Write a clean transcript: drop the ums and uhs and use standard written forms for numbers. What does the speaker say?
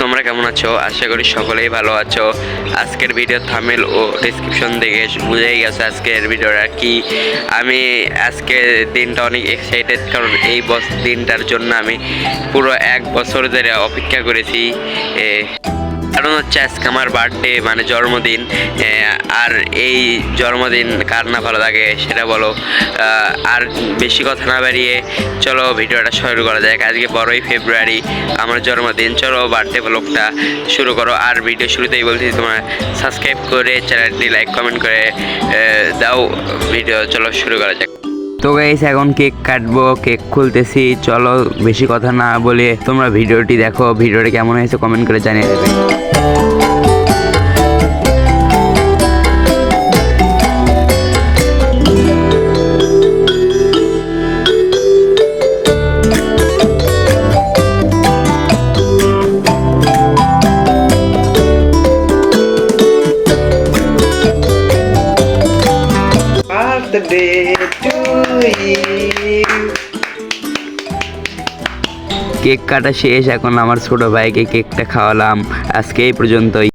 তোমরা কেমন আছো? আশা করি সকলেই ভালো আছো। আজকের ভিডিও থাম্বনেল ও ডেসক্রিপশন দেখে বুঝেই গেছে আজকের ভিডিওটা কি। আমি আজকের দিনটা অনেক এক্সাইটেড, কারণ এই দিনটার জন্য আমি পুরো 1 বছর ধরে অপেক্ষা করেছি। কারণ হচ্ছে আজকে আমার বার্থডে, মানে জন্মদিন। আর এই জন্মদিন কার না ভালো লাগে সেটা বলো। আর বেশি কথা না বাড়িয়ে চলো ভিডিওটা শুরু করা যাক। আজকে 12ই ফেব্রুয়ারি আমার জন্মদিন। চলো বার্থডে ব্লগটা শুরু করো। আর ভিডিও শুরুতেই বলছি তোমরা সাবস্ক্রাইব করে চ্যানেলটি লাইক কমেন্ট করে দাও। ভিডিও চলো শুরু করা যাক। তো গাইস এখন কেক কাটবো, কেক খুলতেছি। চলো বেশি কথা না বলে তোমরা ভিডিওটি দেখো। ভিডিওটা কেমন হয়েছে কমেন্ট করে জানিয়ে দেবে। কেক কাটা শেষ, এখন আমার ছোট ভাইকে কেকটা খাওয়ালাম। আজকে এই পর্যন্তই।